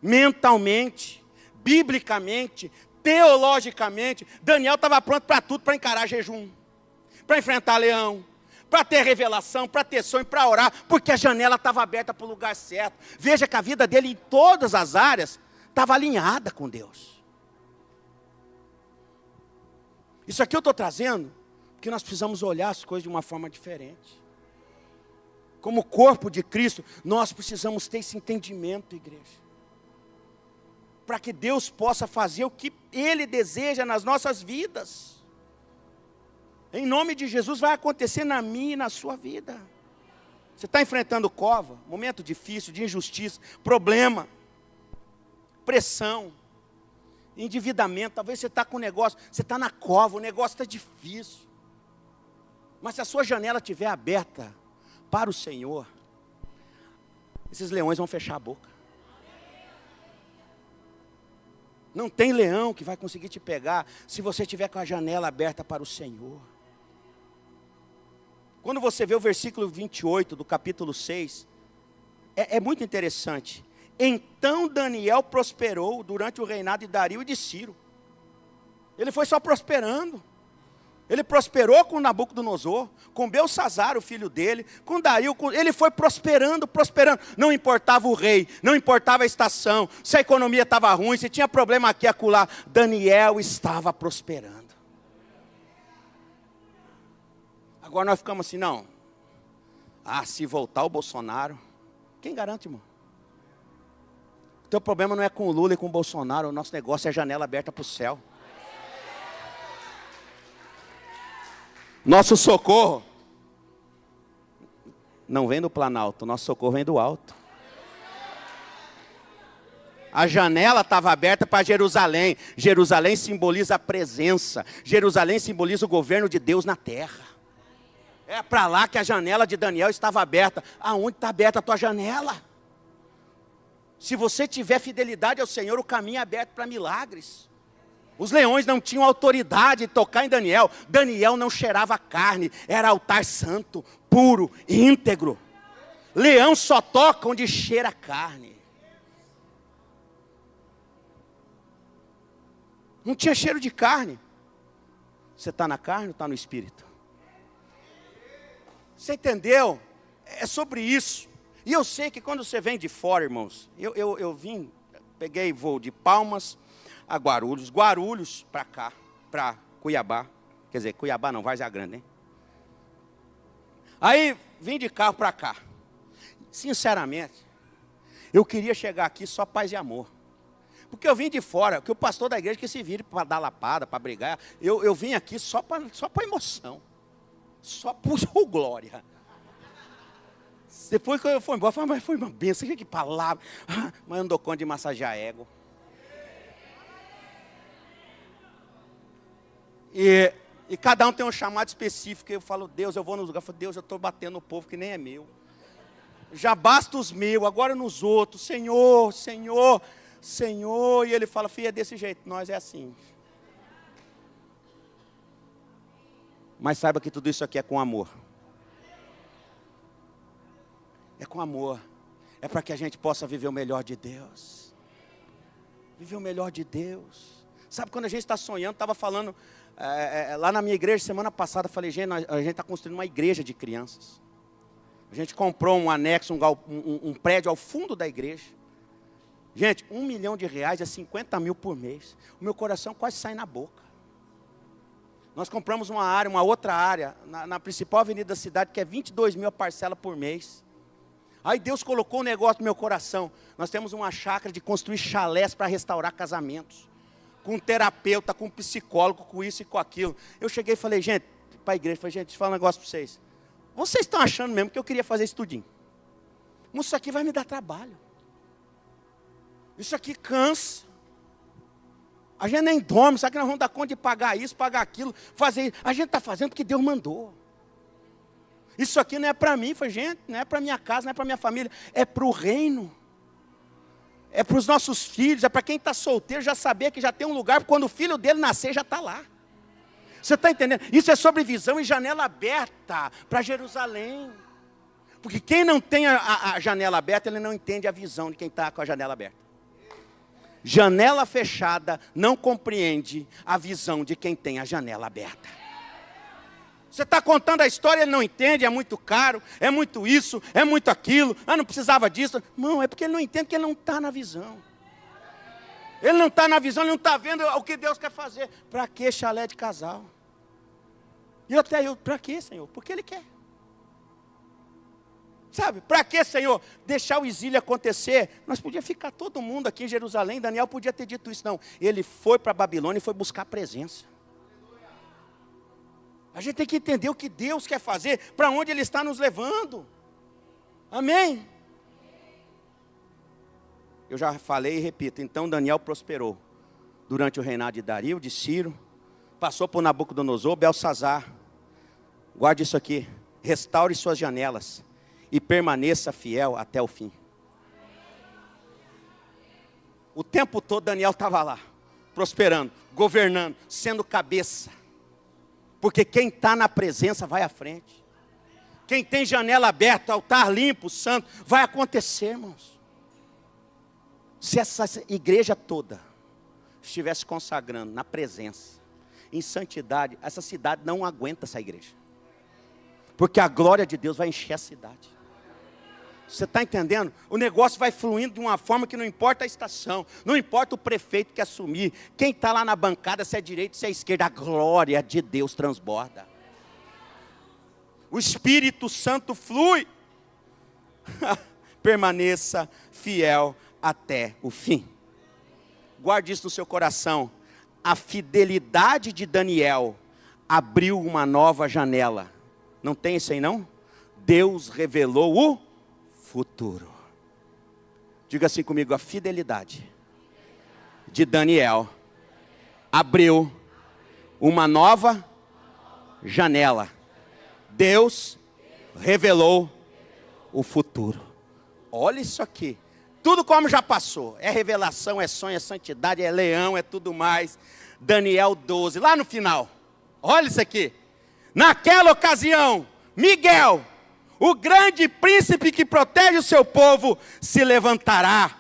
mentalmente, biblicamente, teologicamente. Daniel estava pronto para tudo, para encarar jejum, para enfrentar leão, para ter revelação, para ter sonho, para orar, porque a janela estava aberta para o lugar certo. Veja que a vida dele em todas as áreas estava alinhada com Deus. Isso aqui eu estou trazendo, porque nós precisamos olhar as coisas de uma forma diferente. Como corpo de Cristo, nós precisamos ter esse entendimento, igreja. Para que Deus possa fazer o que Ele deseja nas nossas vidas. Em nome de Jesus vai acontecer na minha e na sua vida. Você está enfrentando cova, momento difícil, de injustiça, problema, pressão, endividamento. Talvez você está com um negócio, você está na cova, o negócio está difícil. Mas se a sua janela estiver aberta para o Senhor, esses leões vão fechar a boca. Não tem leão que vai conseguir te pegar se você estiver com a janela aberta para o Senhor. Quando você vê o versículo 28 do capítulo 6, é muito interessante. Então Daniel prosperou durante o reinado de Dario e de Ciro. Ele foi só prosperando. Ele prosperou com Nabucodonosor, com Belsazar, o filho dele, com Dario, ele foi prosperando. Não importava o rei, não importava a estação, se a economia estava ruim, se tinha problema aqui, acolá, Daniel estava prosperando. Agora nós ficamos assim, não. Se voltar o Bolsonaro, quem garante, irmão? O teu problema não é com o Lula e com o Bolsonaro, o nosso negócio é janela aberta para o céu. Nosso socorro não vem do Planalto, nosso socorro vem do alto. A janela estava aberta para Jerusalém. Jerusalém simboliza a presença. Jerusalém simboliza o governo de Deus na terra. É para lá que a janela de Daniel estava aberta. Aonde está aberta a tua janela? Se você tiver fidelidade ao Senhor, o caminho é aberto para milagres. Os leões não tinham autoridade de tocar em Daniel. Daniel não cheirava carne, era altar santo, puro, íntegro. Leão só toca onde cheira carne. Não tinha cheiro de carne. Você está na carne ou está no espírito? Você entendeu? É sobre isso. E eu sei que quando você vem de fora, irmãos, eu peguei voo de Palmas a Guarulhos para cá, para Cuiabá. Quer dizer, Cuiabá não, Várzea Grande, né? Aí vim de carro para cá. Sinceramente, eu queria chegar aqui só paz e amor. Porque eu vim de fora, que o pastor da igreja que se vire para dar lapada, para brigar. Eu vim aqui só para emoção. Só por glória. Depois que eu fui embora, eu falei, mas foi uma benção, que palavra. Mas eu não dou conta de massagear ego. E cada um tem um chamado específico. Eu falo, Deus, eu vou nos lugares. Eu falo, Deus, eu estou batendo no povo que nem é meu. Já basta os meus, agora nos outros. Senhor, Senhor, Senhor. E ele fala, filho, é desse jeito, nós é assim. Mas saiba que tudo isso aqui é com amor. É com amor. É para que a gente possa viver o melhor de Deus. Viver o melhor de Deus. Sabe quando a gente está sonhando, estava falando lá na minha igreja semana passada, falei, gente, a gente está construindo uma igreja de crianças. A gente comprou um anexo, um prédio ao fundo da igreja. Gente, R$1 milhão é 50 mil por mês. O meu coração quase sai na boca. Nós compramos uma outra área, na principal avenida da cidade, que é 22 mil a parcela por mês. Aí Deus colocou um negócio no meu coração. Nós temos uma chácara de construir chalés para restaurar casamentos. Com um terapeuta, com um psicólogo, com isso e com aquilo. Eu cheguei e falei, gente, para a igreja, falei, gente, deixa eu falar um negócio para vocês. Vocês estão achando mesmo que eu queria fazer isso tudinho? Mas isso aqui vai me dar trabalho. Isso aqui cansa. A gente nem dorme, sabe que nós vamos dar conta de pagar isso, pagar aquilo, fazer isso. A gente está fazendo porque Deus mandou. Isso aqui não é para mim, foi gente, não é para minha casa, não é para minha família, é para o reino. É para os nossos filhos, é para quem está solteiro já saber que já tem um lugar, porque quando o filho dele nascer já está lá. Você está entendendo? Isso é sobre visão e janela aberta para Jerusalém. Porque quem não tem a janela aberta, ele não entende a visão de quem está com a janela aberta. Janela fechada não compreende a visão de quem tem a janela aberta. Você está contando a história, ele não entende, é muito caro, é muito isso, é muito aquilo, não precisava disso. Não, é porque ele não entende, porque ele não está na visão. Ele não está na visão, ele não está vendo o que Deus quer fazer. Para que chalé de casal? E até eu, para que, Senhor? Porque Ele quer. Sabe, para que, Senhor? Deixar o exílio acontecer. Nós podíamos ficar todo mundo aqui em Jerusalém, Daniel podia ter dito isso, não. Ele foi para a Babilônia e foi buscar a presença. A gente tem que entender o que Deus quer fazer, para onde Ele está nos levando. Amém? Eu já falei e repito, então Daniel prosperou. Durante o reinado de Dario, de Ciro, passou por Nabucodonosor, Belsazar. Guarde isso aqui, restaure suas janelas e permaneça fiel até o fim. O tempo todo Daniel estava lá, prosperando, governando, sendo cabeça. Porque quem está na presença vai à frente. Quem tem janela aberta, altar limpo, santo, vai acontecer, irmãos. Se essa igreja toda estivesse consagrando na presença, em santidade, essa cidade não aguenta essa igreja. Porque a glória de Deus vai encher a cidade. Você está entendendo? O negócio vai fluindo de uma forma que não importa a estação, não importa o prefeito que assumir, quem está lá na bancada, se é direita, se é esquerda, a glória de Deus transborda. O Espírito Santo flui. Permaneça fiel até o fim. Guarde isso no seu coração. A fidelidade de Daniel abriu uma nova janela. Não tem isso aí não? Deus revelou o futuro. Diga assim comigo, a fidelidade de Daniel abriu uma nova janela. Deus revelou o futuro. Olha isso aqui. Tudo como já passou. É revelação, é sonho, é santidade, é leão, é tudo mais. Daniel 12, lá no final. Olha isso aqui. Naquela ocasião, Miguel, o grande príncipe que protege o seu povo, se levantará.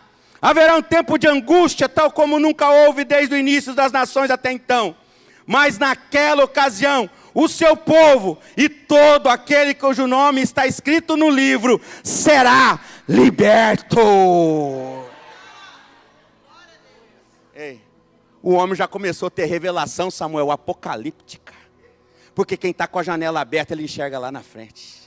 Haverá um tempo de angústia, tal como nunca houve desde o início das nações até então. Mas naquela ocasião, o seu povo e todo aquele cujo nome está escrito no livro, será liberto. Ei, o homem já começou a ter revelação, Samuel, apocalíptica. Porque quem está com a janela aberta, ele enxerga lá na frente.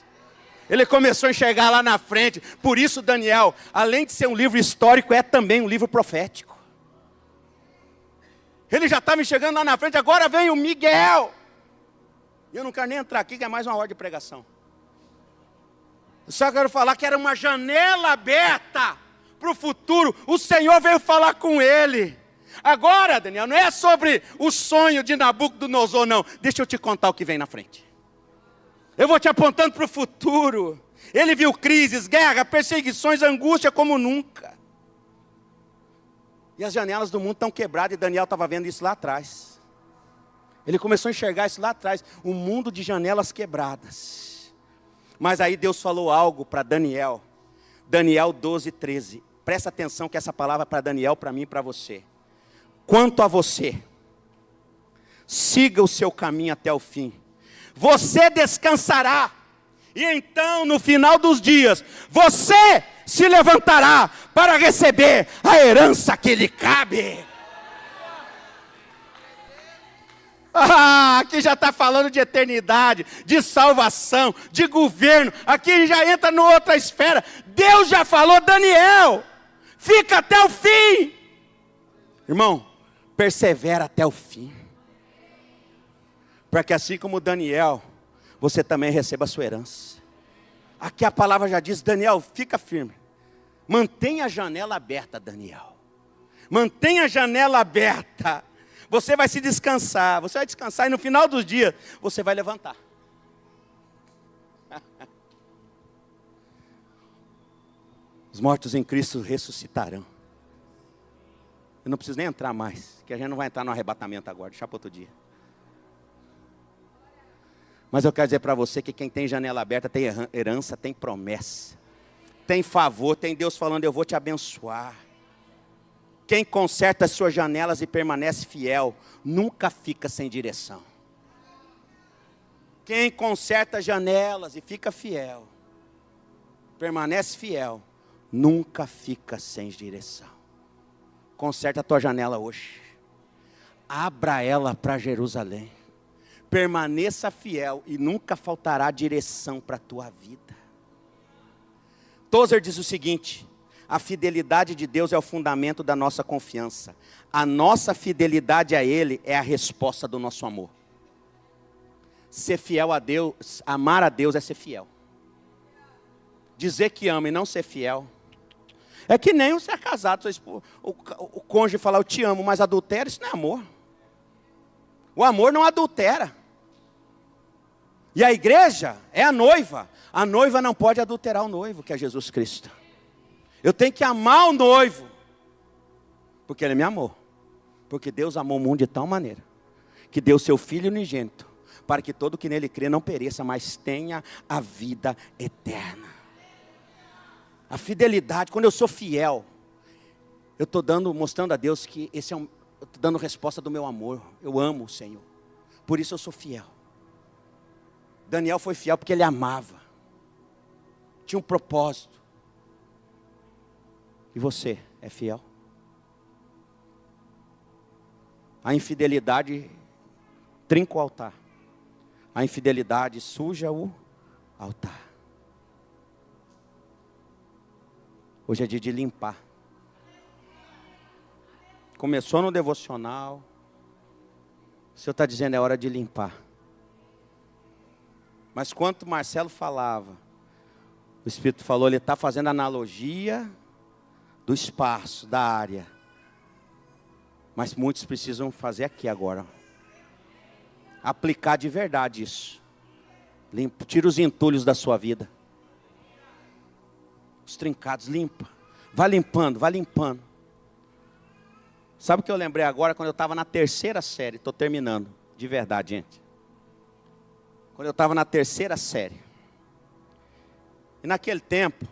Ele começou a enxergar lá na frente. Por isso, Daniel, além de ser um livro histórico, é também um livro profético. Ele já estava enxergando lá na frente, agora vem o Miguel. E eu não quero nem entrar aqui, que é mais uma hora de pregação. Eu só quero falar que era uma janela aberta para o futuro. O Senhor veio falar com ele. Agora, Daniel, não é sobre o sonho de Nabucodonosor, não. Deixa eu te contar o que vem na frente. Eu vou te apontando para o futuro. Ele viu crises, guerra, perseguições, angústia como nunca. E as janelas do mundo estão quebradas, e Daniel estava vendo isso lá atrás. Ele começou a enxergar isso lá atrás, um mundo de janelas quebradas. Mas aí Deus falou algo para Daniel. Daniel 12:13. Presta atenção que essa palavra é para Daniel, para mim e para você. Quanto a você, siga o seu caminho até o fim. Você descansará. E então, no final dos dias, você se levantará para receber a herança que lhe cabe. Aqui já está falando de eternidade, de salvação, de governo. Aqui já entra em outra esfera. Deus já falou, Daniel, fica até o fim. Irmão, persevera até o fim. Para que assim como Daniel, você também receba a sua herança. Aqui a palavra já diz, Daniel, fica firme. Mantenha a janela aberta, Daniel. Mantenha a janela aberta. Você vai se descansar, você vai descansar e no final dos dias, você vai levantar. Os mortos em Cristo ressuscitarão. Eu não preciso nem entrar mais, que a gente não vai entrar no arrebatamento agora, deixa para outro dia. Mas eu quero dizer para você que quem tem janela aberta tem herança, tem promessa, tem favor, tem Deus falando, eu vou te abençoar. Quem conserta as suas janelas e permanece fiel, nunca fica sem direção. Quem conserta as janelas e fica fiel, permanece fiel, nunca fica sem direção. Conserta a tua janela hoje. Abra ela para Jerusalém. Permaneça fiel e nunca faltará direção para a tua vida. Tozer diz o seguinte: a fidelidade de Deus é o fundamento da nossa confiança. A nossa fidelidade a Ele é a resposta do nosso amor. Ser fiel a Deus, amar a Deus é ser fiel. Dizer que ama e não ser fiel, é que nem você é casado, o cônjuge falar eu te amo, mas adultera, isso não é amor. O amor não adultera. E a igreja é a noiva. A noiva não pode adulterar o noivo, que é Jesus Cristo. Eu tenho que amar o noivo, porque ele me amou. Porque Deus amou o mundo de tal maneira, que deu seu Filho unigênito, para que todo que nele crê não pereça, mas tenha a vida eterna. A fidelidade, quando eu sou fiel, eu estou mostrando a Deus que eu estou dando resposta do meu amor. Eu amo o Senhor, por isso eu sou fiel. Daniel foi fiel porque ele amava, tinha um propósito. E você é fiel? A infidelidade trinca o altar. A infidelidade suja o altar. Hoje é dia de limpar. Começou no devocional. O Senhor está dizendo é hora de limpar. Mas quanto Marcelo falava, o Espírito falou, ele está fazendo analogia do espaço, da área. Mas muitos precisam fazer aqui agora. Aplicar de verdade isso. Tira os entulhos da sua vida. Os trincados, limpa. Vai limpando, vai limpando. Sabe o que eu lembrei agora? Quando eu estava na terceira série. Estou terminando, de verdade, gente. Quando eu estava na terceira série. E naquele tempo,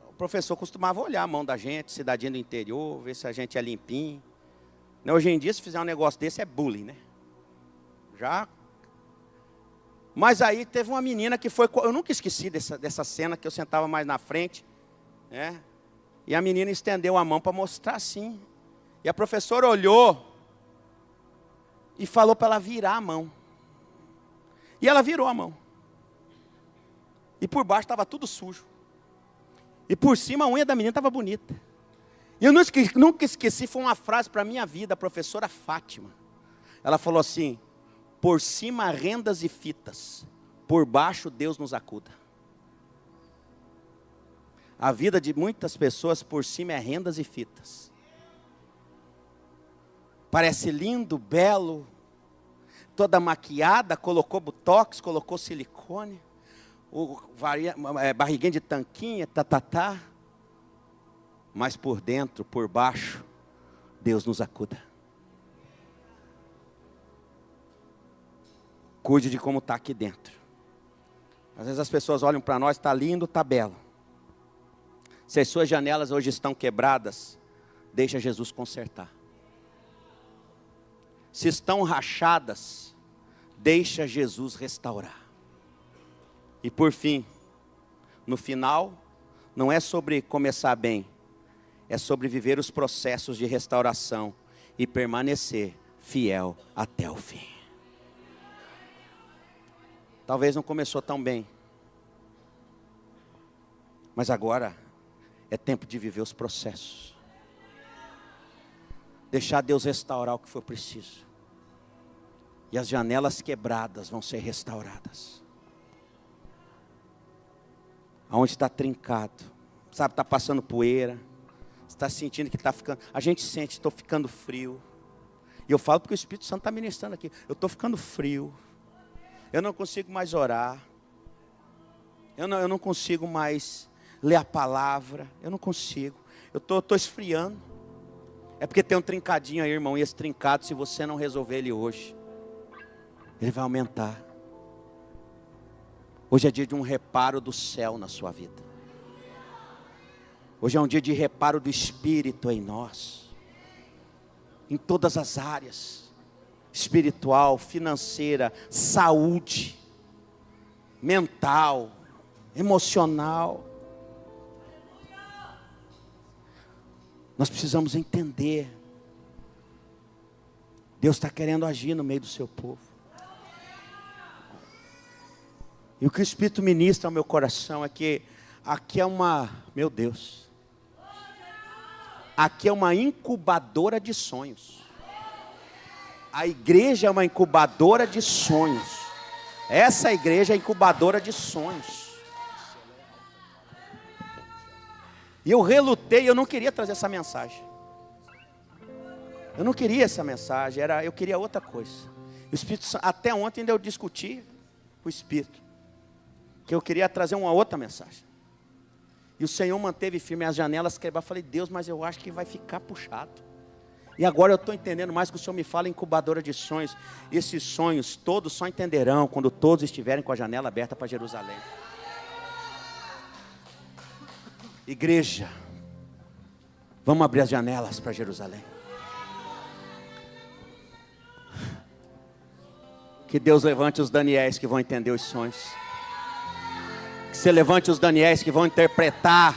o professor costumava olhar a mão da gente, cidadinho do interior, ver se a gente é limpinho. Hoje em dia, se fizer um negócio desse, é bullying, né? Já. Mas aí teve uma menina que foi... Eu nunca esqueci dessa cena, que eu sentava mais na frente, né? E a menina estendeu a mão para mostrar assim. E a professora olhou e falou para ela virar a mão. E ela virou a mão. E por baixo estava tudo sujo. E por cima a unha da menina estava bonita. E eu nunca esqueci, foi uma frase para a minha vida, a professora Fátima. Ela falou assim: por cima rendas e fitas, por baixo Deus nos acuda. A vida de muitas pessoas por cima é rendas e fitas. Parece lindo, belo, toda maquiada, colocou botox, colocou silicone, barriguinha de tanquinha, mas por dentro, por baixo, Deus nos acuda. Cuide de como está aqui dentro. Às vezes as pessoas olham para nós, está lindo, está belo. Se as suas janelas hoje estão quebradas, deixa Jesus consertar. Se estão rachadas, deixa Jesus restaurar. E por fim, no final, não é sobre começar bem, é sobre viver os processos de restauração e permanecer fiel até o fim. Talvez não começou tão bem, mas agora é tempo de viver os processos. Deixar Deus restaurar o que for preciso. E as janelas quebradas vão ser restauradas. Aonde está trincado, sabe, está passando poeira, está sentindo que está ficando, a gente sente, estou ficando frio. E eu falo porque o Espírito Santo está ministrando aqui, eu estou ficando frio, eu não consigo mais orar, eu não consigo mais ler a palavra, eu não consigo, eu estou esfriando. É porque tem um trincadinho aí, irmão, e esse trincado, se você não resolver ele hoje, ele vai aumentar. Hoje é dia de um reparo do céu na sua vida. Hoje é um dia de reparo do Espírito em nós. Em todas as áreas. Espiritual, financeira, saúde, mental, emocional. Nós precisamos entender. Deus está querendo agir no meio do seu povo. E o que o Espírito ministra ao meu coração é que aqui é meu Deus. Aqui é uma incubadora de sonhos. A igreja é uma incubadora de sonhos. Essa igreja é incubadora de sonhos. E eu relutei, eu não queria trazer essa mensagem. Eu não queria essa mensagem, eu queria outra coisa. O Espírito Santo, até ontem ainda eu discuti com o Espírito, que eu queria trazer uma outra mensagem. E o Senhor manteve firme as janelas quebradas. Eu falei, Deus, mas eu acho que vai ficar puxado. E agora eu estou entendendo mais que o Senhor me fala incubadora de sonhos. Esses sonhos todos só entenderão quando todos estiverem com a janela aberta para Jerusalém. Igreja, vamos abrir as janelas para Jerusalém. Que Deus levante os Daniéis que vão entender os sonhos. Que você levante os Daniéis que vão interpretar,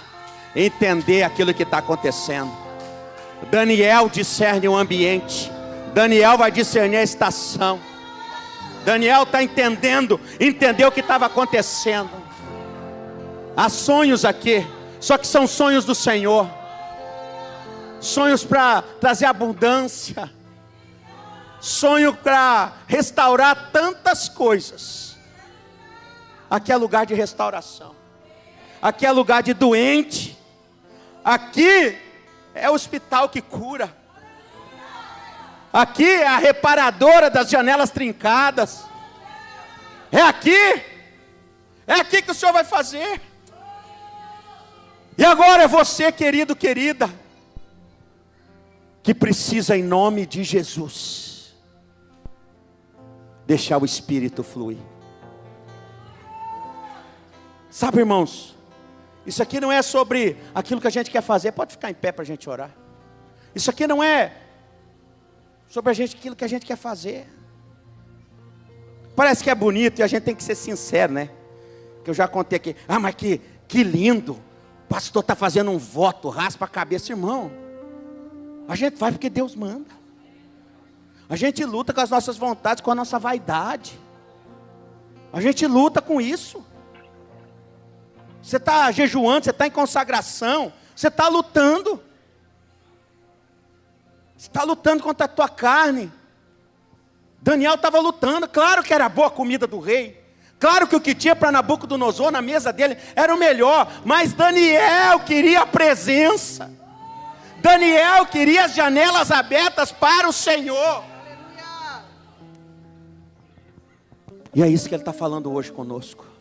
entender aquilo que está acontecendo. Daniel discerne o ambiente. Daniel vai discernir a estação. Daniel está entendeu o que estava acontecendo. Há sonhos aqui, só que são sonhos do Senhor. Sonhos para trazer abundância. Sonho para restaurar tantas coisas. Aqui é lugar de restauração. Aqui é lugar de doente. Aqui é o hospital que cura. Aqui é a reparadora das janelas trincadas. É aqui que o Senhor vai fazer. E agora é você, querido, querida, que precisa, em nome de Jesus, deixar o Espírito fluir. Sabe, irmãos, isso aqui não é sobre aquilo que a gente quer fazer. Pode ficar em pé para a gente orar. Isso aqui não é sobre aquilo que a gente quer fazer. Parece que é bonito e a gente tem que ser sincero, né? Que eu já contei aqui. Ah, mas que lindo. O pastor está fazendo um voto, raspa a cabeça, irmão. A gente vai porque Deus manda. A gente luta com as nossas vontades, com a nossa vaidade. A gente luta com isso. Você está jejuando, você está em consagração, você está lutando. Você está lutando contra a tua carne. Daniel estava lutando, claro que era boa a comida do rei. Claro que o que tinha para Nabucodonosor na mesa dele era o melhor. Mas Daniel queria a presença. Daniel queria as janelas abertas para o Senhor. E é isso que Ele está falando hoje conosco.